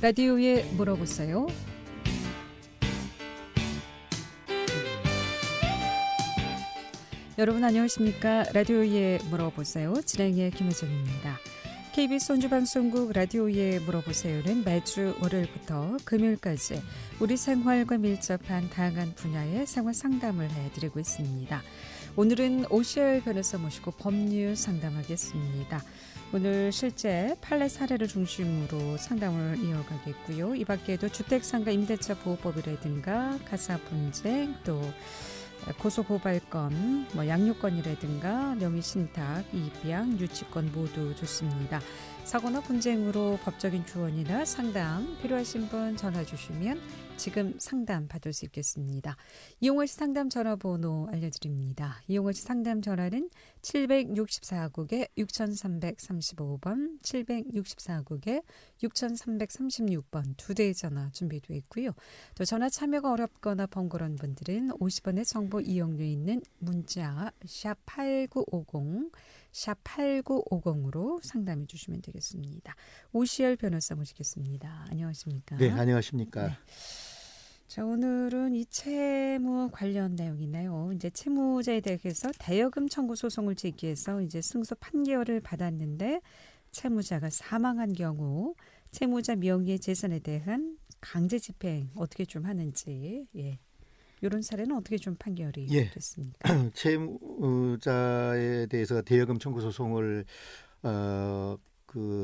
라디오에 물어보세요. 여러분 안녕하십니까? 라디오에 물어보세요. 진행의 김혜정입니다. KBS 손주방송국 라디오에 물어보세요는 매주 월요일부터 금요일까지 우리 생활과 밀접한 다양한 분야의 생활 상담을 해드리고 있습니다. 오늘은 오시열 변호사 모시고 법률 상담하겠습니다. 오늘 실제 판례 사례를 중심으로 상담을 이어가겠고요. 이 밖에도 주택상가 임대차 보호법이라든가 가사분쟁 또 고소고발건, 양육권이라든가 명의신탁, 입양, 유치권 모두 좋습니다. 사고나 분쟁으로 법적인 조언이나 상담 필요하신 분 전화 주시면 지금 상담 받을 수 있겠습니다. 이용호 씨 상담 전화번호 알려드립니다. 이용호 씨 상담 전화는 764국에 6335번, 764국에 6336번 두 대의 전화 준비되어 있고요. 또 전화 참여가 어렵거나 번거로운 분들은 50원의 정보 이용료 있는 문자 샵8950, 샵8950으로 상담해 주시면 되겠습니다. 오시열 변호사 모시겠습니다. 안녕하십니까? 네, 안녕하십니까? 네. 자, 오늘은 이 채무 관련 내용이네요. 이제 채무자에 대해서 대여금 청구 소송을 제기해서 이제 승소 판결을 받았는데 채무자가 사망한 경우 채무자 명의의 재산에 대한 강제 집행 어떻게 좀 하는지, 이런 사례는 어떻게 좀 판결이 됐습니까? 채무자에 대해서 대여금 청구 소송을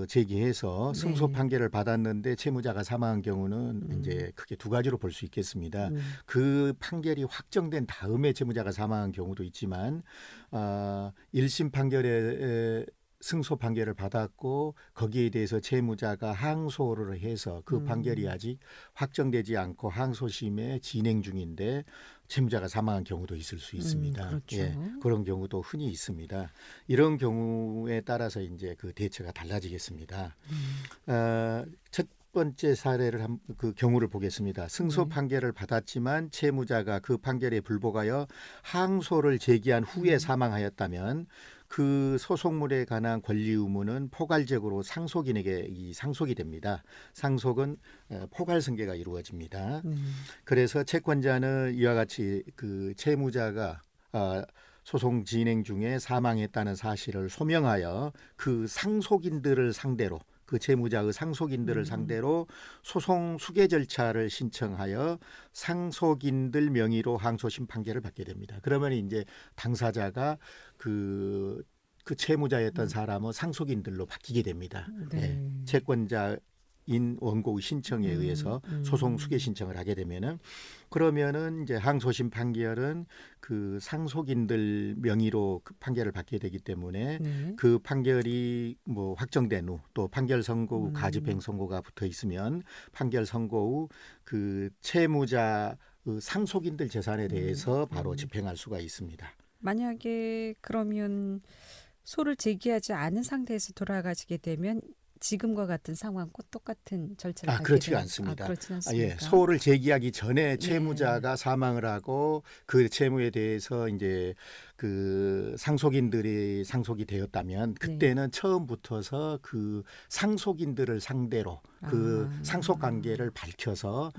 제기해서 승소 판결을 받았는데 채무자가 사망한 경우는 이제 크게 두 가지로 볼 수 있겠습니다. 그 판결이 확정된 다음에 채무자가 사망한 경우도 있지만 1심 판결에 승소 판결을 받았고 거기에 대해서 채무자가 항소를 해서 그 판결이 아직 확정되지 않고 항소심에 진행 중인데 채무자가 사망한 경우도 있을 수 있습니다. 그렇죠. 그런 경우도 흔히 있습니다. 이런 경우에 따라서 이제 그 대처가 달라지겠습니다. 첫 번째 사례를 그 경우를 보겠습니다. 승소 판결을 받았지만 채무자가 그 판결에 불복하여 항소를 제기한 후에 사망하였다면 그 소송물에 관한 권리 의무는 포괄적으로 상속인에게 상속이 됩니다. 상속은 포괄 승계가 이루어집니다. 그래서 채권자는 이와 같이 그 채무자가 소송 진행 중에 사망했다는 사실을 소명하여 그 상속인들을 상대로 그 채무자의 상속인들을 상대로 소송 수개 절차를 신청하여 상속인들 명의로 항소심 판결을 받게 됩니다. 그러면 이제 당사자가 그 채무자였던 사람은 상속인들로 바뀌게 됩니다. 채권자인 원고의 신청에 의해서 소송 수개 신청을 하게 되면은 그러면은 이제 항소심 판결은 그 상속인들 명의로 그 판결을 받게 되기 때문에 그 판결이 확정된 후 또 판결 선고 후 가집행 선고가 붙어 있으면 판결 선고 후 그 채무자 상속인들 재산에 대해서 바로 집행할 수가 있습니다. 만약에 그러면 소를 제기하지 않은 상태에서 돌아가시게 되면 지금과 같은 상황과 똑같은 절차를 밟게 그렇지가 않습니다. 그렇진 않습니까? 소를 제기하기 전에 채무자가 사망을 하고 그 채무에 대해서 이제 그 상속인들이 상속이 되었다면 그때는 처음부터서 그 상속인들을 상대로 그 상속 관계를 밝혀서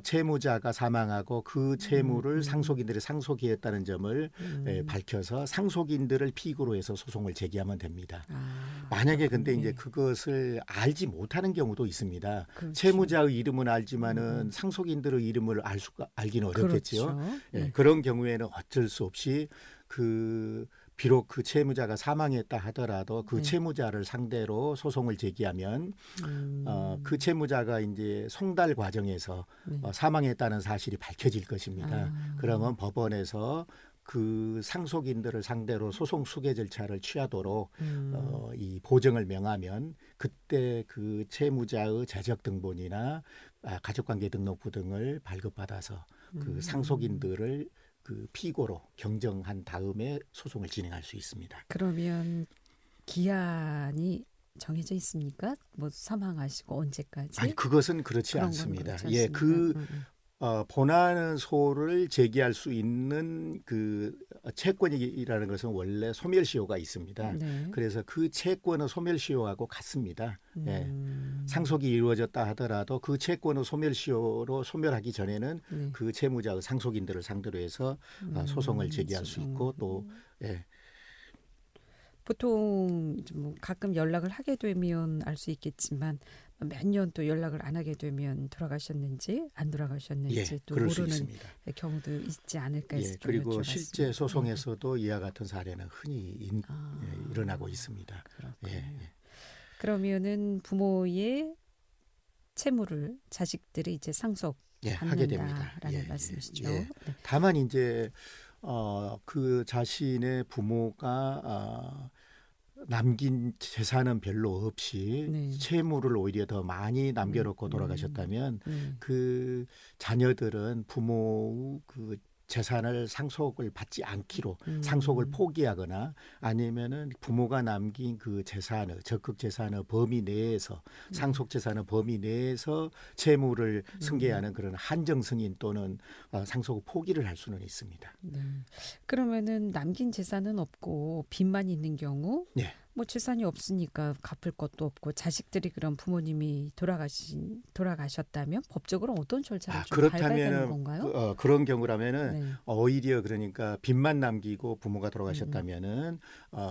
채무자가 사망하고 그 채무를 상속인들이 상속했다는 점을 밝혀서 상속인들을 피고로 해서 소송을 제기하면 됩니다. 만약에 근데 이제 그것을 알지 못하는 경우도 있습니다. 그렇죠. 채무자의 이름은 알지만은 상속인들의 이름을 알기는 어렵겠죠. 그렇죠. 그런 경우에는 어쩔 수 없이 비록 그 채무자가 사망했다 하더라도 그 채무자를 상대로 소송을 제기하면 그 채무자가 이제 송달 과정에서 사망했다는 사실이 밝혀질 것입니다. 그러면 법원에서 그 상속인들을 상대로 소송 수개 절차를 취하도록 이 보증을 명하면 그때 그 채무자의 재적 등본이나 가족관계 등록부 등을 발급받아서 그 상속인들을 그 피고로 경정한 다음에 소송을 진행할 수 있습니다. 그러면 기한이 정해져 있습니까? 사망하시고 언제까지? 아니 그것은 그렇지 않습니다. 본안 소를 제기할 수 있는 그 채권이라는 것은 원래 소멸시효가 있습니다. 그래서 그 채권은 소멸시효하고 같습니다. 상속이 이루어졌다 하더라도 그 채권의 소멸시효로 소멸하기 전에는 네. 그 채무자의 상속인들을 상대로 해서 소송을 제기할 수 있고 또 예. 보통 뭐 가끔 연락을 하게 되면 알 수 있겠지만 몇 년 또 연락을 안 하게 되면 돌아가셨는지 안 돌아가셨는지 예, 또 그럴 수 모르는 있습니다. 경우도 있지 않을까 해서 예, 좀 그리고 여쭤봤습니다. 실제 소송에서도 이와 같은 사례는 흔히 일어나고 있습니다. 그렇군요. 예, 예. 그러면은 부모의 채무를 자식들이 이제 예, 하게 됩니다. 상속받는다라는 말씀이시죠. 예. 네. 다만 이제 그 자신의 부모가 남긴 재산은 별로 없이 네. 채무를 오히려 더 많이 남겨놓고 돌아가셨다면 그 자녀들은 부모의 그 재산을 상속을 받지 않기로 상속을 포기하거나 아니면은 부모가 남긴 그 재산의 적극 재산의 범위 내에서 상속 재산의 범위 내에서 채무를 승계하는 그런 한정 승인 또는 상속 포기를 할 수는 있습니다. 네. 그러면은 남긴 재산은 없고 빚만 있는 경우 네. 뭐 재산이 없으니까 갚을 것도 없고 자식들이 그런 부모님이 돌아가셨다면 법적으로 어떤 절차를 좀 밟아야 되는 그렇다면은 건가요? 그런 경우라면은 네. 오히려 그러니까 빚만 남기고 부모가 돌아가셨다면은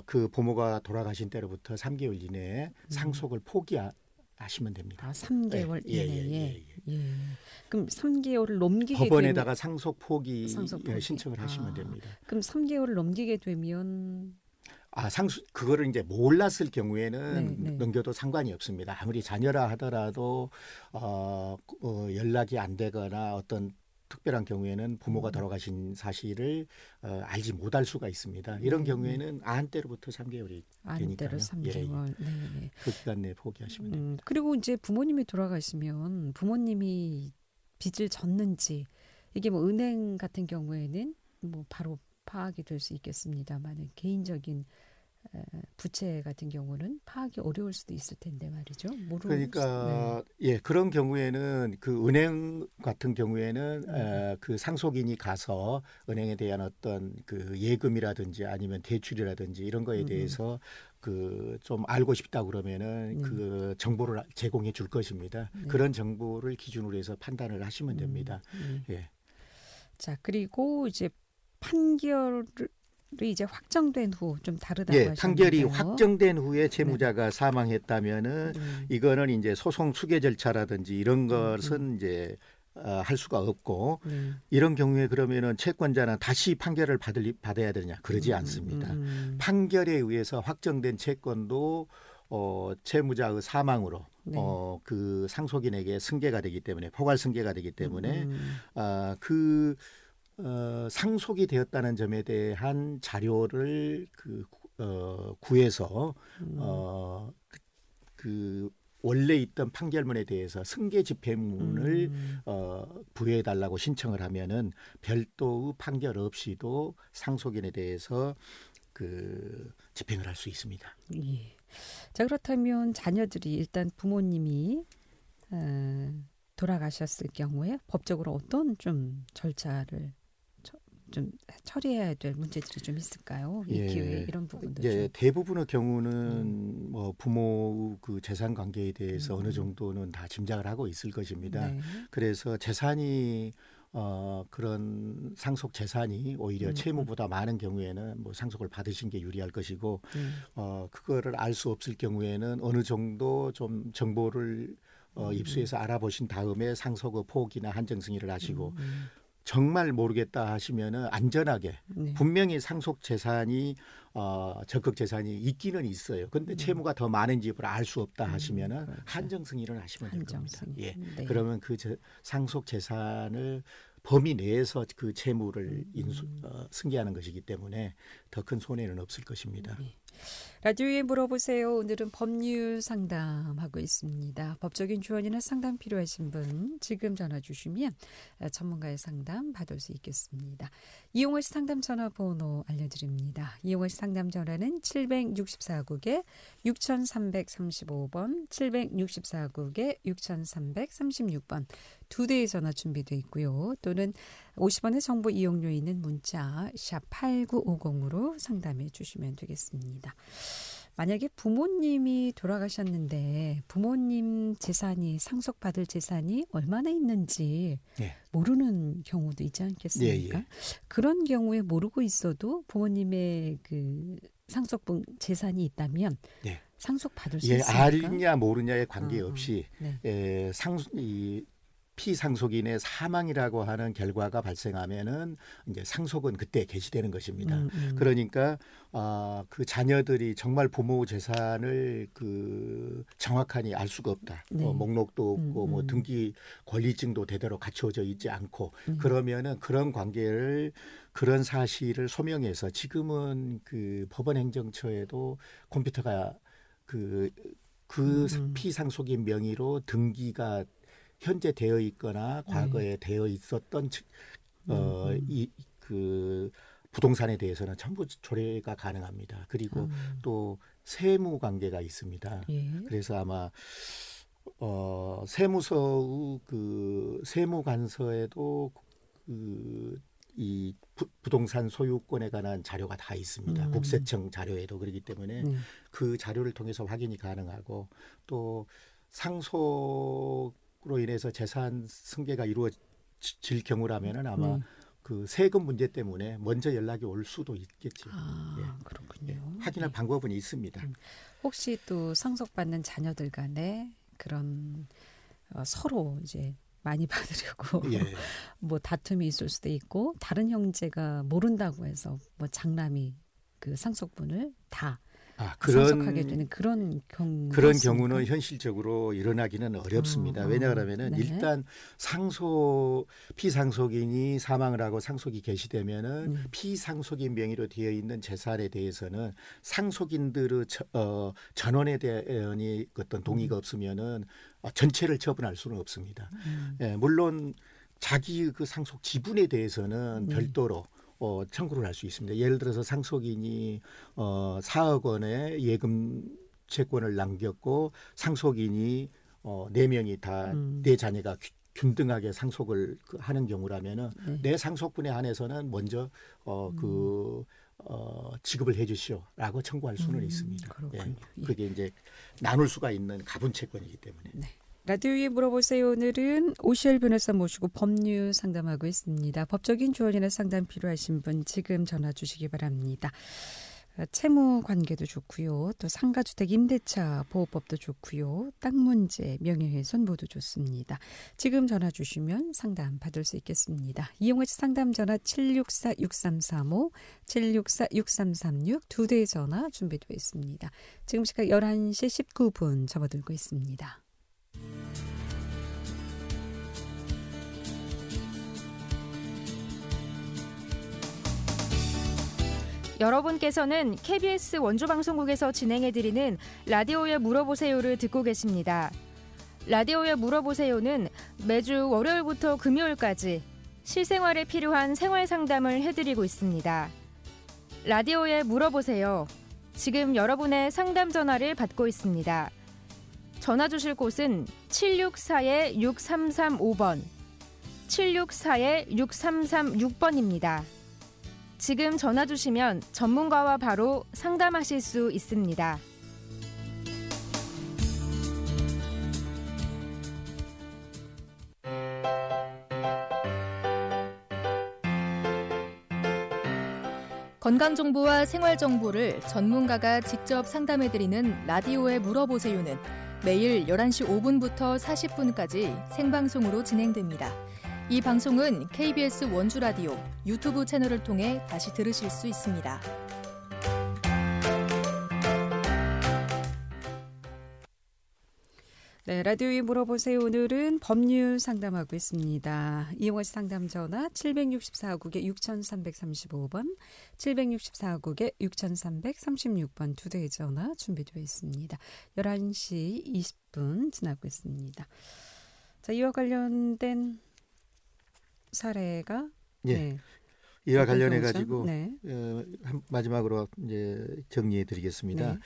그 부모가 돌아가신 때로부터 3개월 이내에 상속을 포기하시면 됩니다. 아, 3개월 예, 이내에. 예. 그럼 3개월을 넘기게 법원에다가 되면 상속 포기 상속 포기. 신청을 하시면 됩니다. 그럼 3개월을 넘기게 되면 그거를 이제 몰랐을 경우에는 네. 넘겨도 상관이 없습니다. 아무리 자녀라 하더라도 연락이 안 되거나 어떤 특별한 경우에는 부모가 돌아가신 사실을 알지 못할 수가 있습니다. 이런 경우에는 안때로부터 3개월이 되니까요. 안대로 3개월. 예. 네. 그 기간 내에 포기하시면 됩니다. 그리고 이제 부모님이 돌아가시면 부모님이 빚을 졌는지 이게 뭐 은행 같은 경우에는 뭐 바로 파악이 될 수 있겠습니다만 개인적인 부채 같은 경우는 파악이 어려울 수도 있을 텐데 말이죠. 그러니까 예, 그런 경우에는 그 은행 같은 경우에는 그 상속인이 가서 은행에 대한 어떤 그 예금이라든지 아니면 대출이라든지 이런 거에 대해서 그 좀 알고 싶다 그러면은 그 정보를 제공해 줄 것입니다. 그런 정보를 기준으로 해서 판단을 하시면 됩니다. 예. 자, 그리고 이제 판결이 이제 확정된 후 좀 다르다고 예, 하셨는데요. 판결이 확정된 후에 채무자가 사망했다면은 이거는 이제 소송 수계 절차라든지 이런 것은 이제 할 수가 없고 이런 경우에 그러면은 채권자는 다시 판결을 받아야 되느냐 그러지 않습니다. 판결에 의해서 확정된 채권도 채무자의 사망으로 그 상속인에게 승계가 되기 때문에 포괄 승계가 되기 때문에 상속이 되었다는 점에 대한 자료를 구해서 그 원래 있던 판결문에 대해서 승계 집행문을 부여해 달라고 신청을 하면은 별도의 판결 없이도 상속인에 대해서 그 집행을 할 수 있습니다. 예. 자, 그렇다면 자녀들이 일단 부모님이 돌아가셨을 경우에 법적으로 어떤 좀 절차를 좀 처리해야 될 문제들이 좀 있을까요? 이 기회에 이런 부분도 좀. 대부분의 경우는 뭐 부모 그 재산 관계에 대해서 어느 정도는 다 짐작을 하고 있을 것입니다. 그래서 재산이 그런 상속 재산이 오히려 채무보다 많은 경우에는 뭐 상속을 받으신 게 유리할 것이고 그거를 알 수 없을 경우에는 어느 정도 좀 정보를 입수해서 알아보신 다음에 상속의 포기나 한정 승인을 하시고 정말 모르겠다 하시면은 안전하게 분명히 상속 재산이 적극 재산이 있기는 있어요. 근데 채무가 더 많은지 알 수 없다 하시면은 그렇죠. 한정 승인을 하시면 될 겁니다. 예. 네. 그러면 그 상속 재산을 범위 내에서 그 채무를 승계하는 것이기 때문에 더 큰 손해는 없을 것입니다. 라디오에 물어보세요. 오늘은 법률 상담하고 있습니다. 법적인 조언이나 상담 필요하신 분 지금 전화 주시면 전문가의 상담 받을 수 있겠습니다. 이용호 씨 상담 전화번호 알려드립니다. 이용호 씨 상담 전화는 764국에 6335번, 764국에 6336번 두 대의 전화 준비되어 있고요. 또는 50원의 정보 이용료 있는 문자 샵 8950으로 상담해 주시면 되겠습니다. 만약에 부모님이 돌아가셨는데 부모님 재산이 상속받을 재산이 얼마나 있는지 네. 모르는 경우도 있지 않겠습니까? 예, 예. 그런 경우에 모르고 있어도 부모님의 그 상속분 재산이 있다면 네. 상속받을 수 예, 있습니까? 알냐 모르냐에 관계없이 네. 이 피상속인의 사망이라고 하는 결과가 발생하면은 이제 상속은 그때 개시되는 것입니다. 그러니까 그 자녀들이 정말 부모 재산을 그 정확하니 알 수가 없다. 네. 목록도 없고 뭐 등기 권리증도 제대로 갖춰져 있지 않고 그러면은 그런 관계를 그런 사실을 소명해서 지금은 그 법원행정처에도 컴퓨터가 그 피상속인 명의로 등기가 현재 되어 있거나 과거에 되어 있었던 이 그 부동산에 대해서는 전부 조례가 가능합니다. 그리고 또 세무 관계가 있습니다. 예. 그래서 아마 세무서의 그 세무관서에도 이 부동산 소유권에 관한 자료가 다 있습니다. 국세청 자료에도 그렇기 때문에 그 자료를 통해서 확인이 가능하고 또 상속으로 인해서 재산 승계가 이루어질 경우라면은 아마 그 세금 문제 때문에 먼저 연락이 올 수도 있겠죠. 그렇군요. 예, 확인할 방법은 있습니다. 혹시 또 상속받는 자녀들 간에 그런 서로 이제 많이 받으려고 뭐 다툼이 있을 수도 있고 다른 형제가 모른다고 해서 뭐 장남이 그 상속분을 다 상속하게 되는 그런 경우는 현실적으로 일어나기는 어렵습니다. 왜냐하면은 일단 피상속인이 사망을 하고 상속이 개시되면은 피상속인 명의로 되어 있는 재산에 대해서는 상속인들의 전원에 대한 어떤 동의가 없으면은 전체를 처분할 수는 없습니다. 예, 물론 자기 그 상속 지분에 대해서는 별도로 청구를 할 수 있습니다. 예를 들어서 상속인이 4억 원의 예금 채권을 남겼고 상속인이 4명이 다 내 자녀가 균등하게 상속을 하는 경우라면은 내 상속분에 한해서는 먼저 지급을 해주시오라고 청구할 수는 있습니다. 그렇군요. 예, 그게 이제 나눌 수가 있는 가분 채권이기 때문에. 네. 라디오에 물어보세요. 오늘은 오시열 변호사 모시고 법률 상담하고 있습니다. 법적인 조언이나 상담 필요하신 분 지금 전화 주시기 바랍니다. 채무 관계도 좋고요. 또 상가주택 임대차 보호법도 좋고요. 땅 문제, 명예훼손 모두 좋습니다. 지금 전화 주시면 상담 받을 수 있겠습니다. 이용하 씨 상담 전화 764-6335, 764-6336 두 대의 전화 준비되어 있습니다. 지금 시각 11시 19분 접어들고 있습니다. 여러분께서는 KBS 원주방송국에서 진행해드리는 라디오에 물어보세요를 듣고 계십니다. 라디오에 물어보세요는 매주 월요일부터 금요일까지 실생활에 필요한 생활 상담을 해드리고 있습니다. 라디오에 물어보세요. 지금 여러분의 상담 전화를 받고 있습니다. 전화 주실 곳은 764-6335번, 764-6336번입니다. 지금 전화 주시면 전문가와 바로 상담하실 수 있습니다. 건강정보와 생활정보를 전문가가 직접 상담해드리는 라디오에 물어보세요는 매일 11시 5분부터 40분까지 생방송으로 진행됩니다. 이 방송은 KBS 원주라디오 유튜브 채널을 통해 다시 들으실 수 있습니다. 네, 라디오에 물어보세요. 오늘은 법률 상담하고 있습니다. 이용하 씨 상담 전화 764국에 6335번, 764국에 6336번 두 대의 전화 준비되어 있습니다. 11시 20분 지나고 있습니다. 자, 이와 관련된 사례가 이와 관련해 가지고 마지막으로 이제 정리해 드리겠습니다.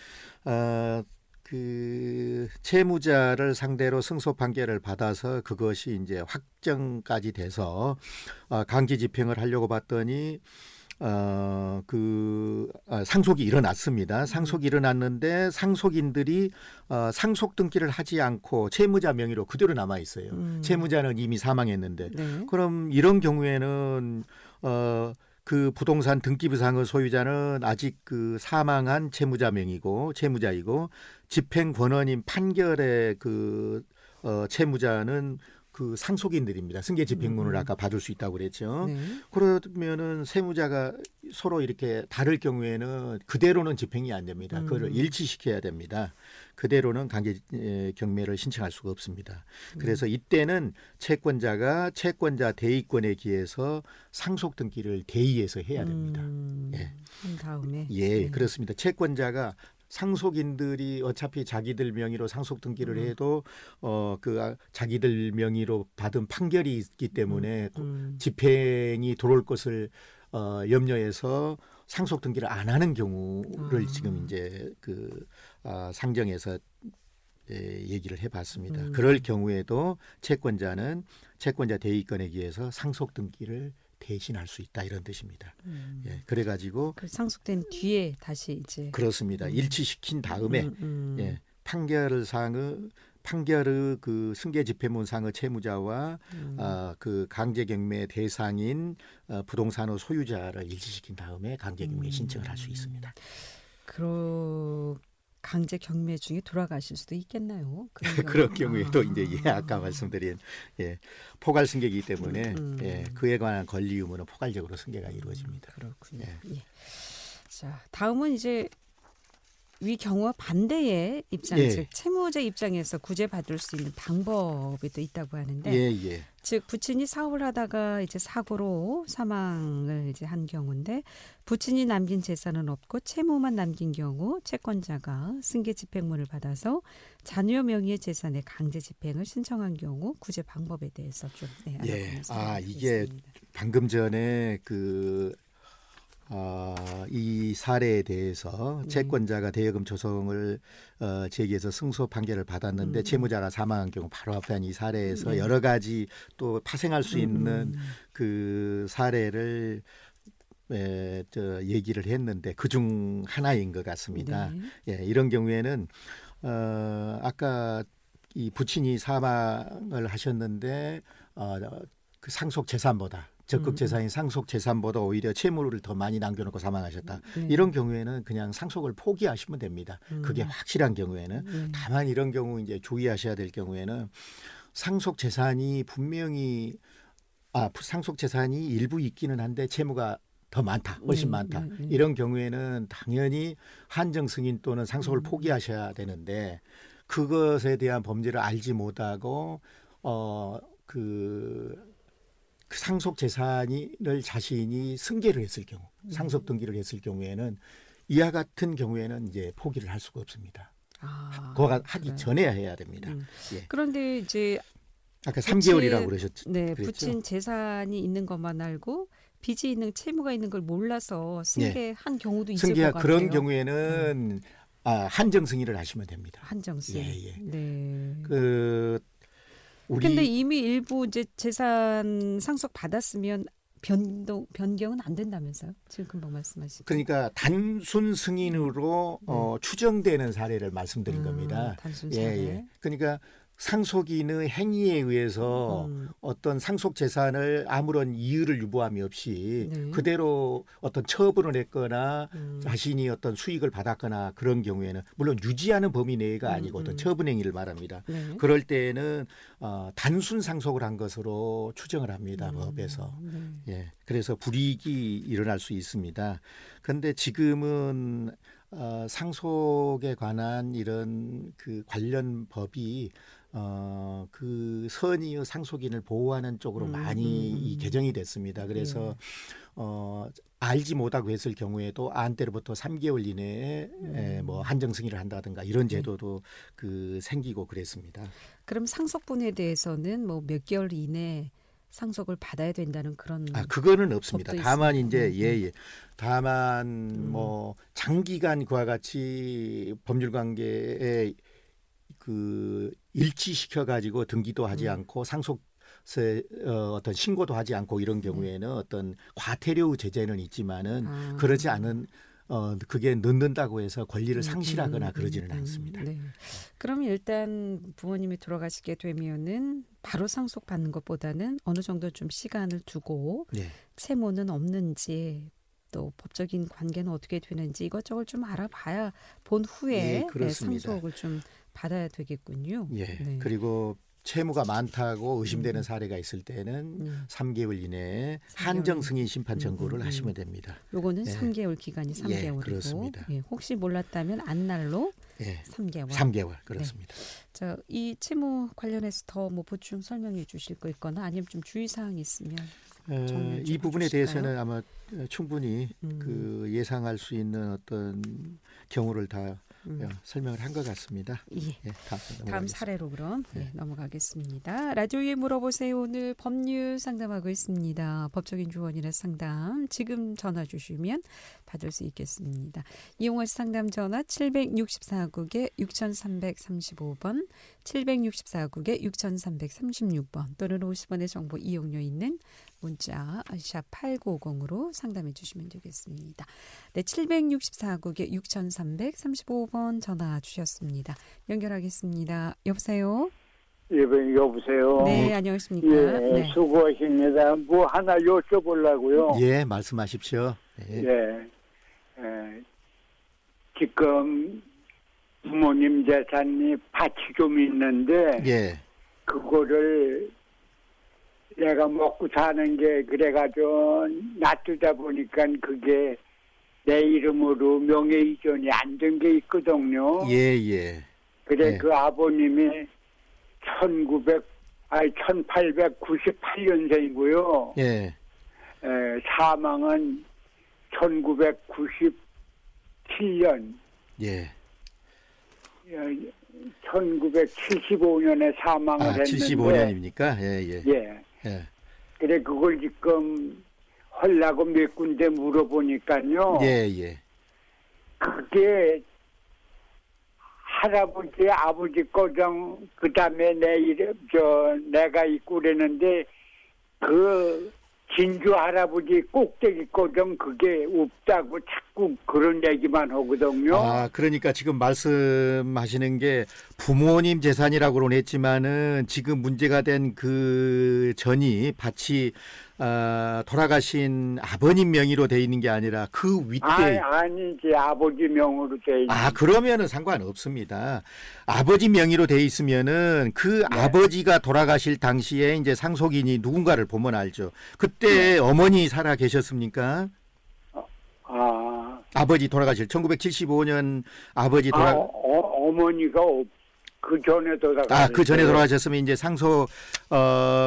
그 채무자를 상대로 승소 판결을 받아서 그것이 이제 확정까지 돼서 강제 집행을 하려고 봤더니 상속이 일어났습니다. 상속이 일어났는데 상속인들이 상속 등기를 하지 않고 채무자 명의로 그대로 남아 있어요. 채무자는 이미 사망했는데 네. 그럼 이런 경우에는 그 부동산 등기부상의 소유자는 아직 그 사망한 채무자이고 집행 권한인 판결의 채무자는 그 상속인들입니다. 승계 집행문을 아까 받을 수 있다고 그랬죠. 네. 그러면은 세무자가 서로 이렇게 다를 경우에는 그대로는 집행이 안 됩니다. 그걸 일치시켜야 됩니다. 그대로는 강제 경매를 신청할 수가 없습니다. 그래서 이때는 채권자가 채권자 대의권에 기해서 상속 등기를 대의해서 해야 됩니다. 예. 한 다음에 예, 그렇습니다. 채권자가 상속인들이 어차피 자기들 명의로 상속 등기를 해도 자기들 명의로 받은 판결이 있기 때문에 집행이 들어올 것을 염려해서 상속 등기를 안 하는 경우를 지금 이제 상정해서 얘기를 해봤습니다. 그럴 경우에도 채권자는 채권자 대의권에 의해서 상속 등기를 대신할 수 있다 이런 뜻입니다. 예, 그래가지고 그 상속된 뒤에 다시 이제 그렇습니다. 일치시킨 다음에 예, 판결의 그 승계집행문상의 채무자와 그 강제경매 대상인 부동산의 소유자를 일치시킨 다음에 강제경매 신청을 할 수 있습니다. 강제 경매 중에 돌아가실 수도 있겠나요? 그런 경우에도 이제 아까 말씀드린 포괄 승계이기 때문에 그에 관한 권리 의무는 포괄적으로 승계가 이루어집니다. 그렇군요. 예. 자, 다음은 이제 위 경우와 반대의 입장, 즉 채무자 입장에서 구제받을 수 있는 방법이 또 있다고 하는데, 즉 부친이 사업을 하다가 이제 사고로 사망을 이제 한 경우인데 부친이 남긴 재산은 없고 채무만 남긴 경우 채권자가 승계 집행문을 받아서 자녀 명의의 재산의 강제 집행을 신청한 경우 구제 방법에 대해서 좀 알아보겠습니다. 이게 방금 전에 이 사례에 대해서 채권자가 대여금 조성을 제기해서 승소 판결을 받았는데 채무자가 사망한 경우 바로 앞에 한 이 사례에서 여러 가지 또 파생할 수 있는 그 사례를 얘기를 했는데 그중 하나인 것 같습니다. 이런 경우에는 아까 이 부친이 사망을 하셨는데 그 상속 재산보다 적극 재산인 상속 재산보다 오히려 채무를 더 많이 남겨놓고 사망하셨다. 이런 경우에는 그냥 상속을 포기하시면 됩니다. 그게 확실한 경우에는. 다만 이런 경우 이제 주의하셔야 될 경우에는 상속 재산이 분명히 상속 재산이 일부 있기는 한데 채무가 더 많다, 훨씬 많다. 이런 경우에는 당연히 한정 승인 또는 상속을 포기하셔야 되는데 그것에 대한 범죄를 알지 못하고 그 상속 재산을 자신이 승계를 했을 경우, 상속 등기를 했을 경우에는 이와 같은 경우에는 이제 포기를 할 수가 없습니다. 그거 하기 전에 해야 됩니다. 그런데 이제 아까 3개월이라고 그러셨죠. 네, 부친 재산이 있는 것만 알고 빚이 있는 채무가 있는 걸 몰라서 승계한 경우도 있을 것 같아요. 그런 경우에는 한정 승인을 하시면 됩니다. 한정 승인. 네. 근데 이미 일부 이제 재산 상속 받았으면 변경은 안 된다면서요? 지금 금방 말씀하신. 그러니까 단순 승인으로 추정되는 사례를 말씀드린 겁니다. 단순 사례. 그러니까 상속인의 행위에 의해서 어떤 상속 재산을 아무런 이유를 유보함이 없이 그대로 어떤 처분을 했거나 자신이 어떤 수익을 받았거나 그런 경우에는 물론 유지하는 범위 내가 아니고 어떤 처분 행위를 말합니다. 그럴 때에는 단순 상속을 한 것으로 추정을 합니다. 법에서. 그래서 불이익이 일어날 수 있습니다. 그런데 지금은 상속에 관한 이런 그 관련 법이 그 선의의 상속인을 보호하는 쪽으로 많이 개정이 됐습니다. 그래서 알지 못하고 했을 경우에도 안 때로부터 3개월 이내에 뭐 한정 승인을 한다든가 이런 제도도 생기고 그랬습니다. 그럼 상속분에 대해서는 뭐 몇 개월 이내 상속을 받아야 된다는 그런 그거는 없습니다. 다만 이제 다만 뭐 장기간 그와 같이 법률 관계에 일치시켜 가지고 등기도 하지 않고 상속 어떤 신고도 하지 않고 이런 경우에는 어떤 과태료 제재는 있지만은 그러지 않은 그게 늦는다고 해서 권리를 상실하거나 그러지는 않습니다. 네. 그럼 일단 부모님이 돌아가시게 되면은 바로 상속받는 것보다는 어느 정도 좀 시간을 두고 네. 채무는 없는지 또 법적인 관계는 어떻게 되는지 이것저것 좀 알아봐야 본 후에 예, 그렇습니다. 상속을 좀 받아야 되겠군요. 예. 네. 그리고 채무가 많다고 의심되는 사례가 있을 때는 3개월 이내에 한정 승인 심판 청구를 하시면 됩니다. 요거는 예. 3개월 기간이 3개월이고 그렇습니다. 혹시 몰랐다면 안날로 예. 3개월. 3개월 그렇습니다. 자, 이 채무 관련해서 더 뭐 보충 설명해 주실 거 있거나 아니면 좀 주의 사항이 있으면 이 부분에 해주실까요? 대해서는 아마 충분히 그 예상할 수 있는 어떤 경우를 다 설명을 한 것 같습니다. 예. 예, 다음 사례로 그럼 네. 넘어가겠습니다. 라디오에 물어보세요. 오늘 법률 상담하고 있습니다. 법적인 조언이나 상담 지금 전화 주시면 받을 수 있겠습니다. 이용할 상담 전화 764국에 6335번 764국에 6336번 또는 50원의 정보 이용료 있는 문자 샵 8950으로 상담해 주시면 되겠습니다. 네, 764국에 6335번 전화 주셨습니다. 연결하겠습니다. 여보세요? 여보세요? 네, 안녕하십니까? 예, 네. 수고하십니다. 뭐 하나 여쭤보려고요. 예, 말씀하십시오. 예. 예. 지금 부모님 재산이 밭이 좀 있는데 예. 그거를 내가 먹고 사는 게 그래가지고 놔두다 보니까 그게 내 이름으로 명예 이전이 안 된 게 있거든요. 예, 예. 그래 예. 그 아버님이 1898년생이고요. 예. 사망은 1997년, 예. 1975년에 사망을 했는데. 75년입니까? 예, 예. 예. 예. 그래 그걸 지금 하려고 몇 군데 물어보니까요. 예, 예. 그게 할아버지, 아버지 거정 그다음에 내가 있고 그랬는데 그 진주 할아버지 꼭대기 거정 그게 없다고 자꾸 그런 얘기만 하거든요. 아, 그러니까 지금 말씀하시는 게 부모님 재산이라고는 했지만은 지금 문제가 된 그 전이 밭이 돌아가신 아버님 명의로 돼 있는 게 아니라 그 윗대 아니지 아버지 명으로 돼 있는. 그러면은 상관없습니다. 아버지 명의로 돼 있으면은 그 아버지가 돌아가실 당시에 이제 상속인이 누군가를 보면 알죠. 그때 어머니 살아 계셨습니까? 아버지 돌아가실 1975년 아버지 어머니가 그 전에 돌아가셨어요. 그 전에 돌아가셨으면 이제 상속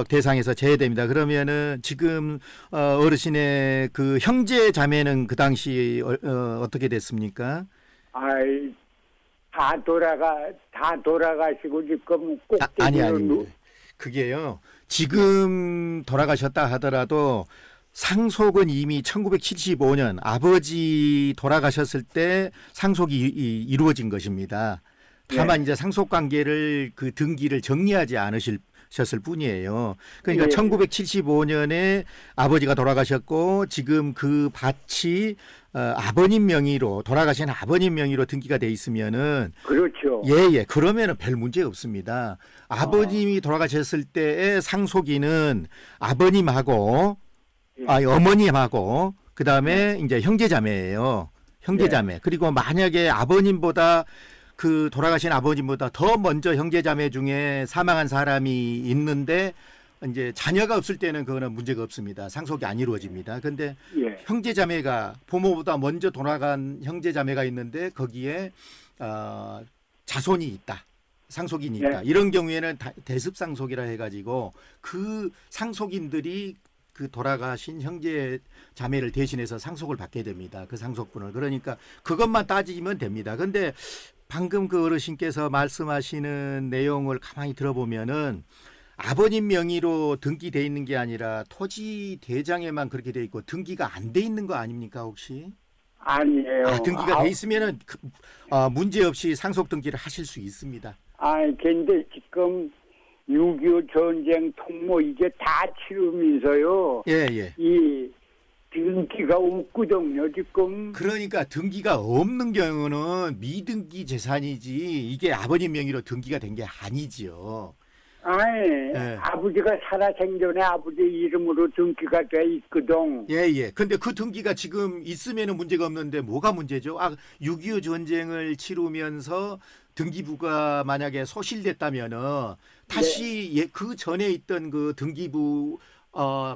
대상에서 제외됩니다. 그러면은 지금 어르신의 그 형제 자매는 그 당시 어떻게 됐습니까? 다 돌아가시고 지금 꼭대기로 아니 그게요. 지금 돌아가셨다 하더라도 상속은 이미 1975년 아버지 돌아가셨을 때 상속이 이루어진 것입니다. 다만 이제 상속 관계를 그 등기를 정리하지 않으셨을 뿐이에요. 그러니까 1975년에 아버지가 돌아가셨고 지금 그 밭이 아버님 명의로 돌아가신 아버님 명의로 등기가 돼 있으면은 그렇죠. 예. 그러면은 별 문제 없습니다. 아버님이 돌아가셨을 때의 상속인은 아버님하고 어머님하고 그다음에 이제 형제자매예요. 형제자매. 그리고 만약에 아버님보다 그 돌아가신 아버님보다 더 먼저 형제자매 중에 사망한 사람이 있는데 이제 자녀가 없을 때는 그거는 문제가 없습니다. 상속이 안 이루어집니다. 근데 형제자매가 부모보다 먼저 돌아간 형제자매가 있는데 거기에 자손이 있다. 상속인이 있다. 이런 경우에는 대습상속이라 해가지고 그 상속인들이 그 돌아가신 형제 자매를 대신해서 상속을 받게 됩니다. 그 상속분을. 그러니까 그것만 따지면 됩니다. 근데 방금 그 어르신께서 말씀하시는 내용을 가만히 들어보면은 아버님 명의로 등기돼 있는 게 아니라 토지 대장에만 그렇게 돼 있고 등기가 안 돼 있는 거 아닙니까 혹시? 아니에요. 등기가 돼 있으면은 문제 없이 상속 등기를 하실 수 있습니다. 근데 지금 6.25 전쟁 통모 이게 다 치르면서요. 예, 예. 이 등기가 없거든요, 지금. 그러니까 등기가 없는 경우는 미등기 재산이지 이게 아버님 명의로 등기가 된 게 아니지요. 아니, 예. 아버지가 살아생전에 아버지 이름으로 등기가 돼 있거든. 예, 예. 근데 그 등기가 지금 있으면은 문제가 없는데 뭐가 문제죠? 6.25 전쟁을 치르면서 등기부가 만약에 소실됐다면은 다시 그 전에 있던 그 등기부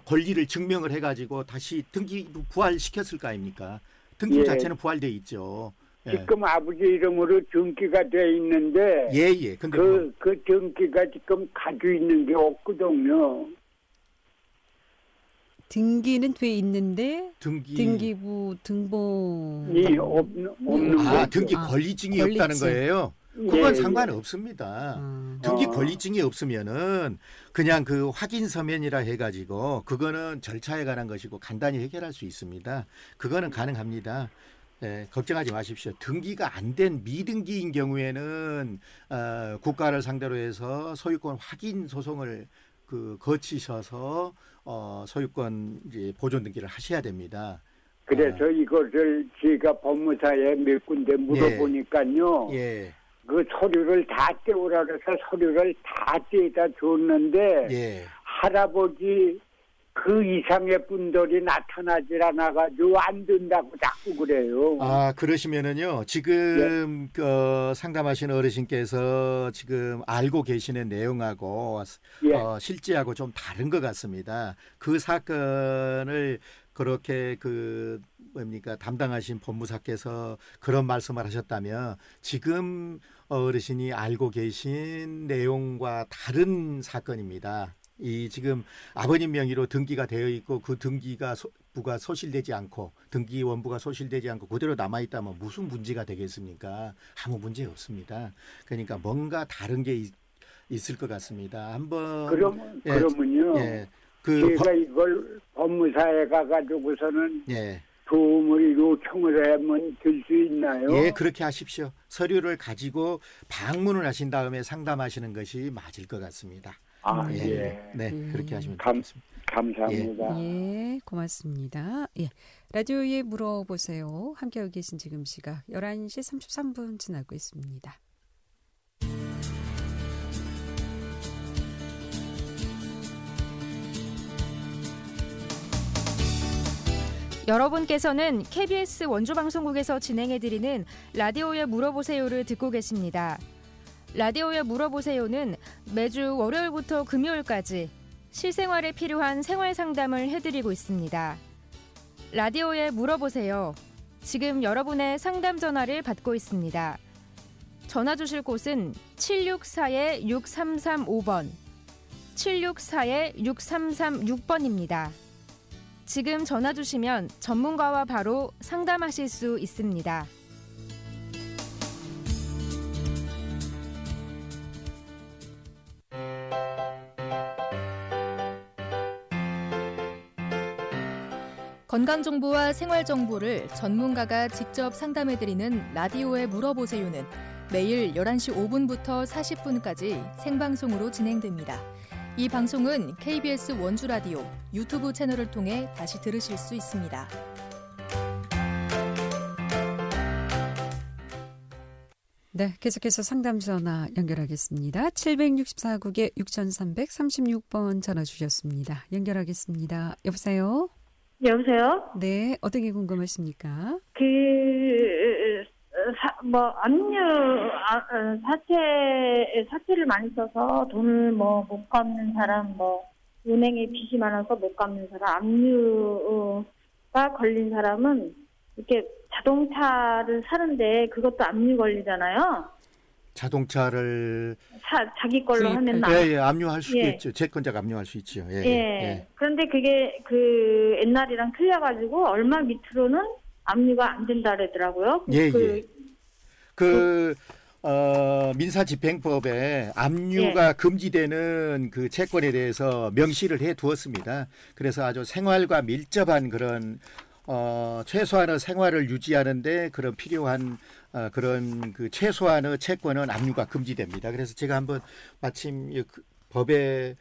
권리를 증명을 해가지고 다시 등기부 부활시켰을 거 아닙니까? 등기부 예. 자체는 부활돼 있죠. 예. 지금 아버지 이름으로 등기가 돼 있는데 예, 예. 근데 그 등기가 지금 가지고 있는 게 없거든요. 등기는 돼 있는데 등기 등기부 등본 이 없는 거죠. 등기 권리증이 권리증. 없다는 거예요. 그건 예, 상관없습니다. 아, 등기 권리증이 없으면은 그냥 그 확인 서면이라 해가지고 그거는 절차에 관한 것이고 간단히 해결할 수 있습니다. 그거는 가능합니다. 네, 걱정하지 마십시오. 등기가 안 된 미등기인 경우에는 국가를 상대로 해서 소유권 확인 소송을 거치셔서 소유권 이제 보존 등기를 하셔야 됩니다. 그래서 이것을 제가 법무사에 몇 군데 물어보니까요. 예, 그 서류를 다 떼오라 그래서 서류를 다 떼다 줬는데 예. 할아버지 그 이상의 분들이 나타나질 않아가지고 안 된다고 자꾸 그래요. 그러시면은요, 지금 상담하시는 어르신께서 지금 알고 계시는 내용하고 예. 실제하고 좀 다른 것 같습니다. 그 사건을 그렇게 담당하신 법무사께서 그런 말씀을 하셨다면 지금 어르신이 알고 계신 내용과 다른 사건입니다. 이 지금 아버님 명의로 등기가 되어 있고 그 등기가 부가 소실되지 않고 등기 원부가 소실되지 않고 그대로 남아 있다면 무슨 문제가 되겠습니까? 아무 문제 없습니다. 그러니까 뭔가 다른 게 있을 것 같습니다. 한번 그러면요. 예, 제가 이걸 법무사에 가가지고서는 예. 도움을 요청을 하면 될 수 있나요? 예, 그렇게 하십시오. 서류를 가지고 방문을 하신 다음에 상담하시는 것이 맞을 것 같습니다. 예. 네, 그렇게 하시면 되겠습니다. 감사합니다. 예, 고맙습니다. 예, 라디오에 물어보세요. 함께하고 계신 지금 시각 11시 33분 지나고 있습니다. 여러분께서는 KBS 원주방송국에서 진행해드리는 라디오에 물어보세요를 듣고 계십니다. 라디오에 물어보세요는 매주 월요일부터 금요일까지 실생활에 필요한 생활 상담을 해드리고 있습니다. 라디오에 물어보세요. 지금 여러분의 상담 전화를 받고 있습니다. 전화 주실 곳은 764-6335번, 764-6336번입니다. 지금 전화 주시면 전문가와 바로 상담하실 수 있습니다. 건강정보와 생활정보를 전문가가 직접 상담해드리는 라디오에 물어보세요는 매일 11시 5분부터 40분까지 생방송으로 진행됩니다. 이 방송은 KBS 원주라디오 유튜브 채널을 통해 다시 들으실 수 있습니다. 네, 계속해서 상담 전화 연결하겠습니다. 764국에 6336번 전화 주셨습니다. 연결하겠습니다. 여보세요? 여보세요? 네, 어떻게 궁금하십니까? 압류, 사채를 많이 써서 돈을 못 갚는 사람, 은행에 빚이 많아서 못 갚는 사람, 압류가 걸린 사람은 이렇게 자동차를 사는데 그것도 압류 걸리잖아요. 자동차를 자기 걸로 하면 예, 압류할 수 있죠. 채권자가 압류할 수 있죠. 예. 그런데 그게 옛날이랑 틀려가지고 얼마 밑으로는 압류가 안 된다 그러더라고요. 민사집행법에 압류가 금지되는 그 채권에 대해서 명시를 해 두었습니다. 그래서 아주 생활과 밀접한 그런 최소한의 생활을 유지하는데 그런 필요한 그런 그 최소한의 채권은 압류가 금지됩니다. 그래서 제가 한번 마침 법에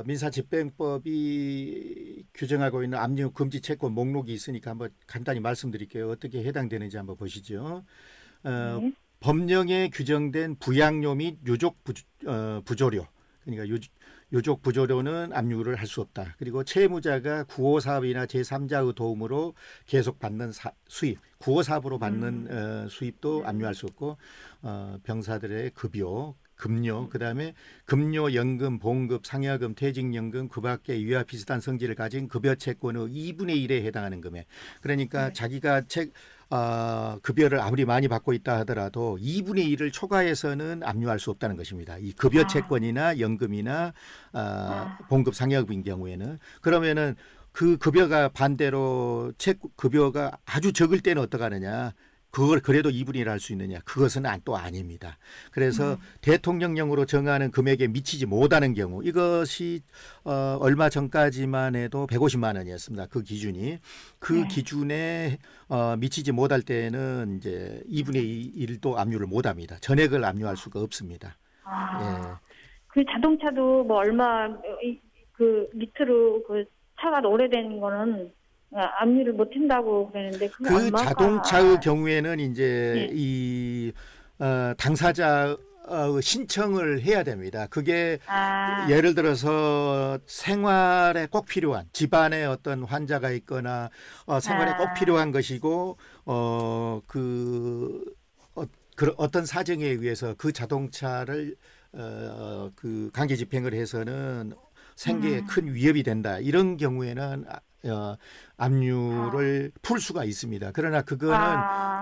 민사집행법이 규정하고 있는 압류 금지 채권 목록이 있으니까 한번 간단히 말씀드릴게요. 어떻게 해당되는지 한번 보시죠. 네. 법령에 규정된 부양료 및 유족 부조료, 그러니까 유족 부조료는 압류를 할 수 없다. 그리고 채무자가 구호사업이나 제3자의 도움으로 계속 받는 수입, 구호사업으로 받는 수입도 압류할 수 없고, 병사들의 급여, 급료, 그다음에 급료, 연금, 봉급, 상여금, 퇴직연금, 그 밖에 이와 비슷한 성질을 가진 급여 채권의 2분의 1에 해당하는 금액. 그러니까 자기가 급여를 아무리 많이 받고 있다 하더라도 2분의 1을 초과해서는 압류할 수 없다는 것입니다. 이 급여 채권이나 연금이나 봉급, 상여금인 경우에는. 그러면은 그 급여가 반대로 급여가 아주 적을 때는 어떡하느냐. 그걸 그래도 2분의 1 할 수 있느냐? 그것은 또 아닙니다. 그래서 대통령령으로 정하는 금액에 미치지 못하는 경우, 이것이 얼마 전까지만 해도 150만 원이었습니다. 그 기준이. 그 기준에 미치지 못할 때는 이제 2분의 1도 압류를 못합니다. 전액을 압류할 수가 없습니다. 예. 그 자동차도 뭐 얼마 그 밑으로 그 차가 오래된 거는 압류를 못 한다고 그러는데 그 자동차의 경우에는 이제 이 당사자 신청을 해야 됩니다. 그게 예를 들어서 생활에 꼭 필요한 집안에 어떤 환자가 있거나 생활에 꼭 필요한 것이고 어떤 사정에 의해서 그 자동차를 그 강제 집행을 해서는 생계에 큰 위협이 된다. 이런 경우에는 압류를 풀 수가 있습니다. 그러나 그거는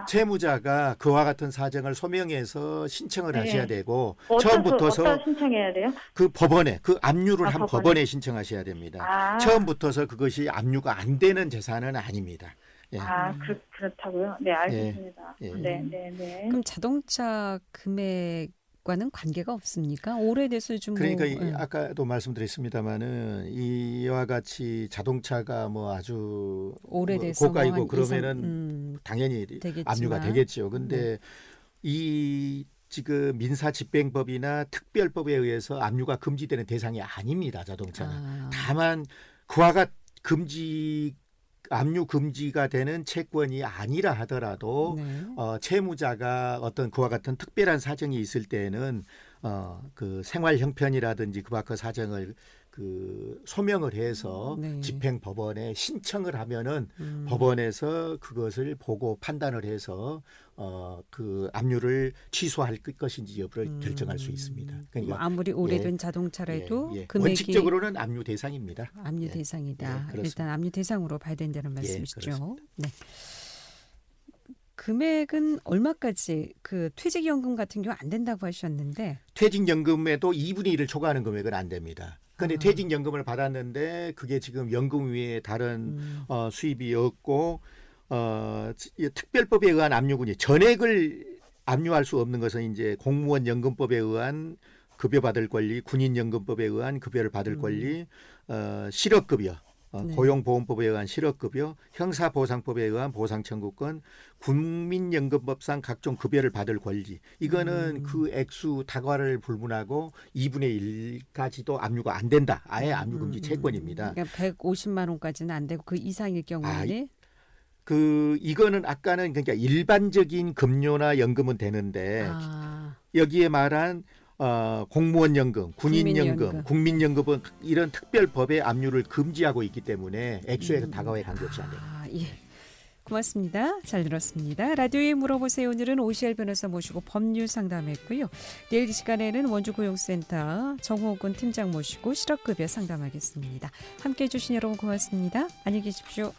채무자가 그와 같은 사정을 소명해서 신청을 하셔야 되고 처음부터서 어떤 신청해야 돼요? 그 법원에 그 압류를 한 법원에 신청하셔야 됩니다. 처음부터서 그것이 압류가 안 되는 재산은 아닙니다. 예. 그렇다고요? 네, 알겠습니다. 예. 네. 그럼 자동차 금액과는 관계가 없습니까? 오래돼서 좀 그러니까 아까도 말씀드렸습니다마는 이와 같이 자동차가 뭐 아주 오래돼서 고가이고 그러면은 당연히 되겠지만. 압류가 되겠죠. 근데 이 지금 민사집행법이나 특별법에 의해서 압류가 금지되는 대상이 아닙니다. 자동차는. 다만 그와 같은 압류 금지가 되는 채권이 아니라 하더라도 채무자가 어떤 그와 같은 특별한 사정이 있을 때는 그 생활 형편이라든지 그 밖의 사정을 그 소명을 해서 집행법원에 신청을 하면은 법원에서 그것을 보고 판단을 해서 그 압류를 취소할 것인지 여부를 결정할 수 있습니다. 그러니까 아무리 오래된 자동차라도 금액이 원칙적으로는 압류 대상입니다. 압류 대상이다. 일단 압류 대상으로 봐야 된다는 말씀이시죠. 네. 금액은 얼마까지 그 퇴직연금 같은 경우 안 된다고 하셨는데 퇴직연금에도 2분의 1을 초과하는 금액은 안 됩니다. 그런데 퇴직연금을 받았는데 그게 지금 연금 외에 다른 수입이 없고 특별법에 의한 압류군이 전액을 압류할 수 없는 것은 이제 공무원 연금법에 의한 급여 받을 권리, 군인연금법에 의한 급여를 받을 권리, 실업급여, 고용보험법에 의한 실업급여, 형사보상법에 의한 보상청구권, 국민연금법상 각종 급여를 받을 권리. 이거는 그 액수 다과를 불문하고 2분의 1까지도 압류가 안 된다. 아예 압류금지 채권입니다. 그러니까 150만 원까지는 안 되고 그 이상일 경우에는 이거는 아까는 그러니까 일반적인 급료나 연금은 되는데 여기에 말한 공무원 연금, 군인 연금, 국민연금은 이런 특별법의 압류를 금지하고 있기 때문에 액수에 다가와에 관계없이 안 됩니다. 예. 고맙습니다. 잘 들었습니다. 라디오에 물어보세요. 오늘은 오시엘 변호사 모시고 법률 상담했고요. 내일 이 시간에는 원주고용센터 정호근 팀장 모시고 실업급여 상담하겠습니다. 함께해 주신 여러분 고맙습니다. 안녕히 계십시오.